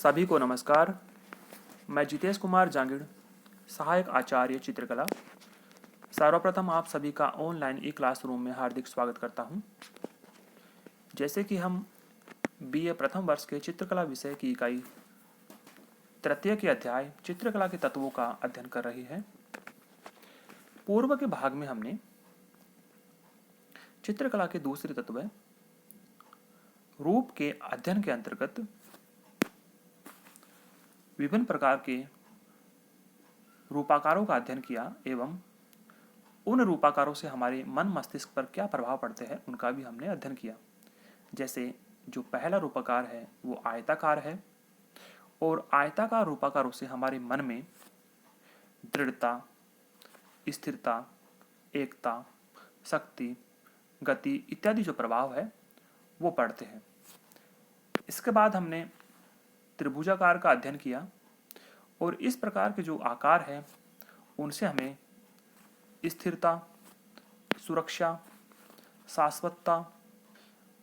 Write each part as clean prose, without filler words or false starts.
सभी को नमस्कार। मैं जितेश कुमार जांगिड़, सहायक आचार्य चित्रकला। सर्वप्रथम आप सभी का ऑनलाइन ई क्लासरूम में हार्दिक स्वागत करता हूं। जैसे कि हम बीए प्रथम वर्ष के चित्रकला विषय की इकाई तृतीय के अध्याय चित्रकला के तत्वों का अध्ययन कर रही है। पूर्व के भाग में हमने चित्रकला के दूसरे तत्व रूप के अध्ययन के अंतर्गत विभिन्न प्रकार के रूपाकारों का अध्ययन किया एवं उन रूपाकारों से हमारे मन मस्तिष्क पर क्या प्रभाव पड़ते हैं उनका भी हमने अध्ययन किया। जैसे जो पहला रूपाकार है वो आयताकार है और आयताकार रूपाकारों से हमारे मन में दृढ़ता, स्थिरता, एकता, शक्ति, गति इत्यादि जो प्रभाव है वो पड़ते हैं। इसके बाद हमने त्रिभुजाकार का अध्ययन किया और इस प्रकार के जो आकार हैं उनसे हमें स्थिरता, सुरक्षा, शाश्वतता,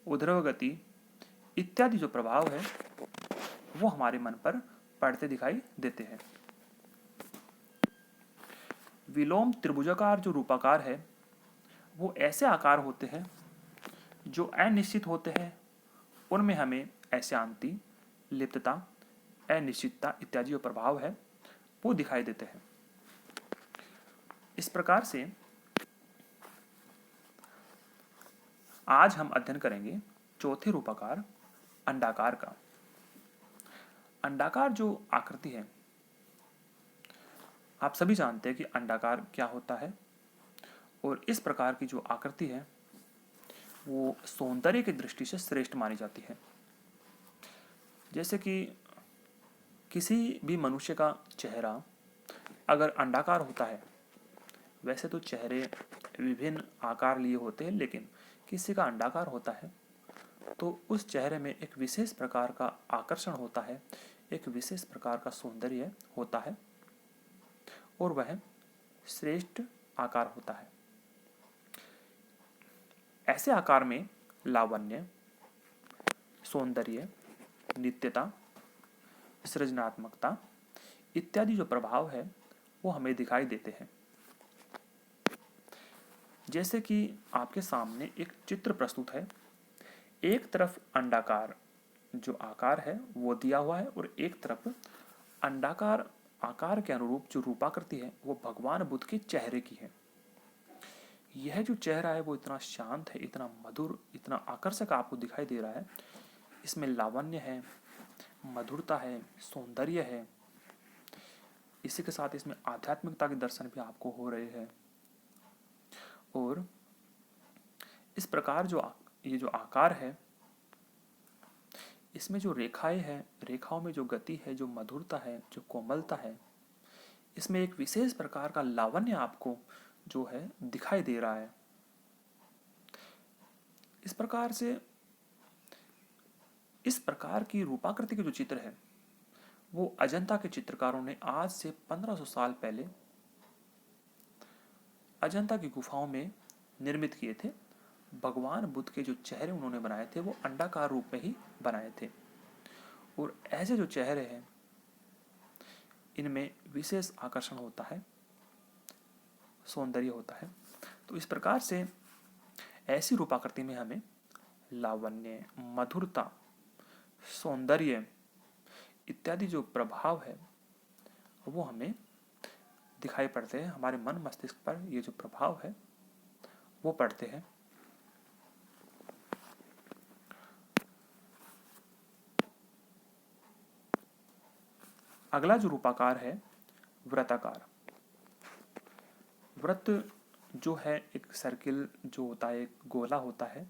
ऊर्ध्व गति इत्यादि जो प्रभाव है वो हमारे मन पर पड़ते दिखाई देते हैं। विलोम त्रिभुजाकार जो रूपाकार है वो ऐसे आकार होते हैं जो अनिश्चित होते हैं। उनमें हमें अशांति, लिप्तता, अनिश्चितता इत्यादि जो प्रभाव है वो दिखाई देते हैं। इस प्रकार से आज हम अध्ययन करेंगे चौथे रूपाकार अंडाकार का। अंडाकार जो आकृति है, आप सभी जानते हैं कि अंडाकार क्या होता है और इस प्रकार की जो आकृति है वो सौंदर्य की दृष्टि से श्रेष्ठ मानी जाती है। जैसे कि किसी भी मनुष्य का चेहरा अगर अंडाकार होता है, वैसे तो चेहरे विभिन्न आकार लिए होते हैं, लेकिन किसी का अंडाकार होता है तो उस चेहरे में एक विशेष प्रकार का आकर्षण होता है, एक विशेष प्रकार का सौंदर्य होता है और वह श्रेष्ठ आकार होता है। ऐसे आकार में लावण्य, सौंदर्य, नित्यता, सृजनात्मकता इत्यादि जो प्रभाव है वो हमें दिखाई देते हैं। जैसे कि आपके सामने एक चित्र प्रस्तुत है। एक तरफ अंडाकार जो आकार है वो दिया हुआ है और एक तरफ अंडाकार आकार के अनुरूप जो रूपाकृति है वो भगवान बुद्ध के चेहरे की है। यह जो चेहरा है वो इतना शांत है, इतना मधुर, इतना आकर्षक आपको दिखाई दे रहा है। इसमें लावण्य है, मधुरता है, सौंदर्य है। इसी के साथ इसमें आध्यात्मिकता के दर्शन भी आपको हो रहे हैं और इस प्रकार जो ये जो आकार है इसमें जो रेखाएं हैं, रेखाओं में जो गति है, जो मधुरता है, जो कोमलता है, इसमें एक विशेष प्रकार का लावण्य आपको जो है दिखाई दे रहा है। इस प्रकार से इस प्रकार की रूपाकृति के जो चित्र है वो अजंता के चित्रकारों ने आज से 1500 साल पहले अजंता की गुफाओं में निर्मित किए थे। भगवान बुद्ध के जो चेहरे उन्होंने बनाए थे वो अंडाकार रूप में ही बनाए थे और ऐसे जो चेहरे हैं इनमें विशेष आकर्षण होता है, सौंदर्य होता है। तो इस प्रकार से ऐसी रूपाकृति में हमें लावण्य, मधुरता, सौंदर्य इत्यादि जो प्रभाव है वो हमें दिखाई पड़ते हैं। हमारे मन मस्तिष्क पर ये जो प्रभाव है वो पड़ते हैं। अगला जो रूपाकार है वृत्ताकार। वृत्त जो है एक सर्किल जो होता है, एक गोला होता है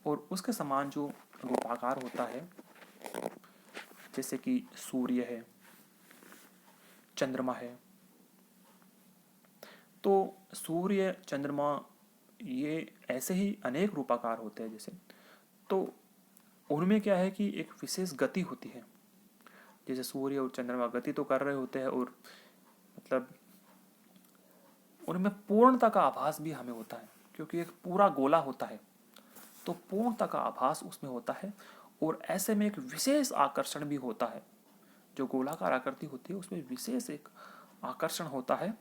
और उसके समान जो रूपाकार होता है, जैसे कि सूर्य है, चंद्रमा है। तो सूर्य, चंद्रमा ये ऐसे ही अनेक रूपाकार होते हैं जैसे, तो उनमें क्या है कि एक विशेष गति होती है। जैसे सूर्य और चंद्रमा गति तो कर रहे होते हैं और मतलब उनमें पूर्णता का आभास भी हमें होता है, क्योंकि एक पूरा गोला होता है तो पूर्णता का आभास उसमें होता है और ऐसे में एक विशेष आकर्षण भी होता है। जो गोलाकार आकृति होती है उसमें विशेष एक आकर्षण होता है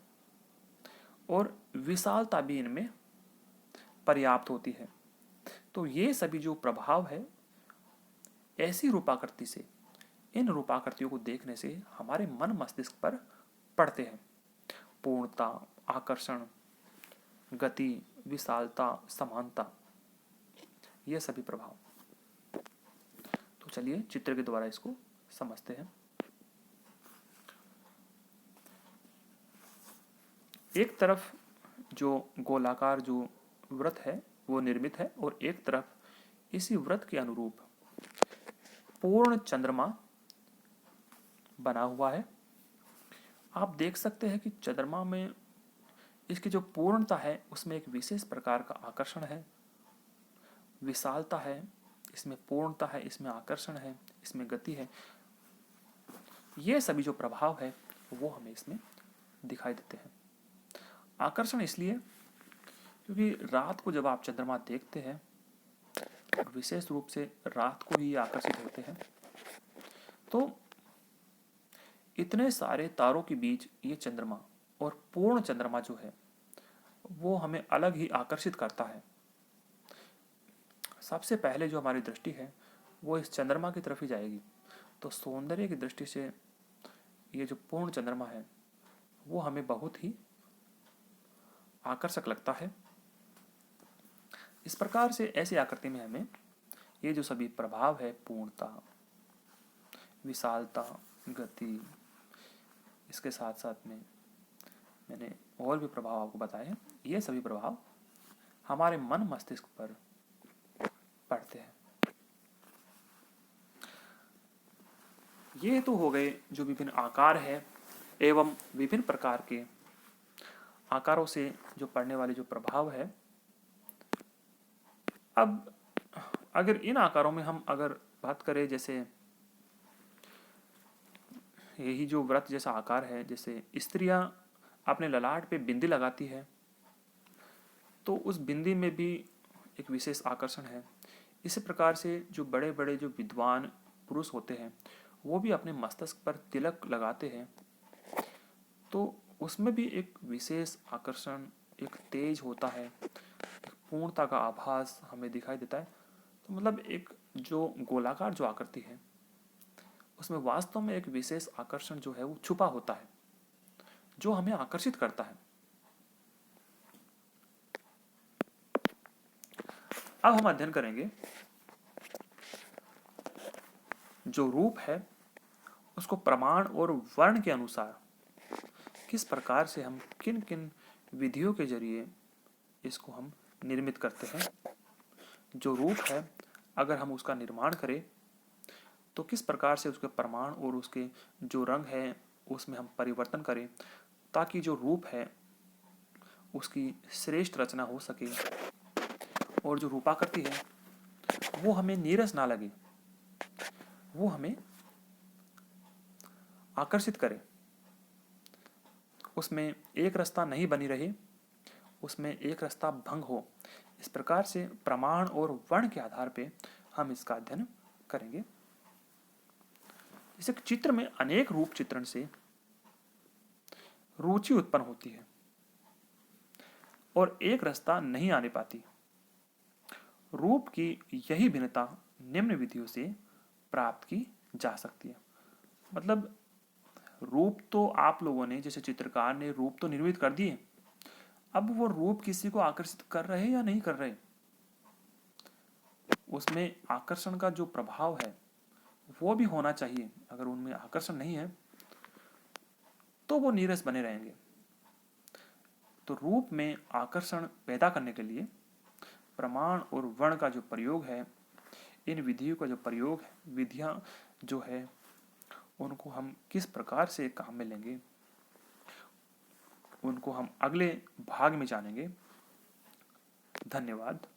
और विशालता भी इनमें पर्याप्त होती है। तो ये सभी जो प्रभाव है ऐसी रूपाकृति से, इन रूपाकृतियों को देखने से हमारे मन मस्तिष्क पर पड़ते हैं। पूर्णता, आकर्षण, गति, विशालता, समानता, ये सभी प्रभाव। तो चलिए चित्र के द्वारा इसको समझते हैं। एक तरफ जो गोलाकार जो वृत्त है वो निर्मित है और एक तरफ इसी वृत्त के अनुरूप पूर्ण चंद्रमा बना हुआ है। आप देख सकते हैं कि चंद्रमा में इसकी जो पूर्णता है उसमें एक विशेष प्रकार का आकर्षण है, विशालता है, इसमें पूर्णता है, इसमें आकर्षण है, इसमें गति है। ये सभी जो प्रभाव है वो हमें इसमें दिखाई देते हैं। आकर्षण इसलिए क्योंकि रात को जब आप चंद्रमा देखते हैं, विशेष रूप से रात को ही आकर्षित होते हैं, तो इतने सारे तारों के बीच ये चंद्रमा और पूर्ण चंद्रमा जो है वो हमें अलग ही आकर्षित करता है। सबसे पहले जो हमारी दृष्टि है वो इस चंद्रमा की तरफ ही जाएगी। तो सौंदर्य की दृष्टि से ये जो पूर्ण चंद्रमा है वो हमें बहुत ही आकर्षक लगता है। इस प्रकार से ऐसी आकृति में हमें ये जो सभी प्रभाव है, पूर्णता, विशालता, गति, इसके साथ साथ में मैंने और भी प्रभाव आपको बताए हैं, ये सभी प्रभाव हमारे मन मस्तिष्क पर पड़ते हैं। ये तो हो गए जो विभिन्न आकार है एवं विभिन्न प्रकार के आकारों से जो पड़ने वाले जो प्रभाव है। अब अगर इन आकारों में हम अगर बात करें, जैसे यही जो व्रत जैसा आकार है, जैसे स्त्रियां अपने ललाट पे बिंदी लगाती है तो उस बिंदी में भी एक विशेष आकर्षण है। इसी प्रकार से जो बड़े बड़े जो विद्वान पुरुष होते हैं वो भी अपने मस्तक पर तिलक लगाते हैं, तो उसमें भी एक विशेष आकर्षण, एक तेज होता है, एक पूर्णता का आभास हमें दिखाई देता है। तो मतलब एक जो गोलाकार जो आकृति है उसमें वास्तव में एक विशेष आकर्षण जो है वो छुपा होता है, जो हमें आकर्षित करता है। अब हम अध्ययन करेंगे जो रूप है उसको प्रमाण और वर्ण के अनुसार किस प्रकार से हम किन किन विधियों के जरिए इसको हम निर्मित करते हैं। जो रूप है अगर हम उसका निर्माण करें तो किस प्रकार से उसके प्रमाण और उसके जो रंग है उसमें हम परिवर्तन करें ताकि जो रूप है उसकी श्रेष्ठ रचना हो सके और जो रूपाकृति है वो हमें नीरस ना लगे, वो हमें आकर्षित करे, उसमें एक रास्ता नहीं बनी रहे, उसमें एक रास्ता भंग हो। इस प्रकार से प्रमाण और वर्ण के आधार पे हम इसका अध्ययन करेंगे। जैसे चित्र में अनेक रूप चित्रण से रुचि उत्पन्न होती है और एक रास्ता नहीं आने पाती। रूप की यही भिन्नता निम्न विधियों से प्राप्त की जा सकती है। मतलब रूप तो आप लोगों ने, जैसे चित्रकार ने रूप तो निर्मित कर दिए, अब वो रूप किसी को आकर्षित कर रहे या नहीं कर रहे, उसमें आकर्षण का जो प्रभाव है वो भी होना चाहिए। अगर उनमें आकर्षण नहीं है तो वो नीरस बने रहेंगे। तो रूप में आकर्षण पैदा करने के लिए प्रमाण और वर्ण का जो प्रयोग है, इन विधियों का जो प्रयोग है, विधियां जो है उनको हम किस प्रकार से काम में लेंगे उनको हम अगले भाग में जानेंगे। धन्यवाद।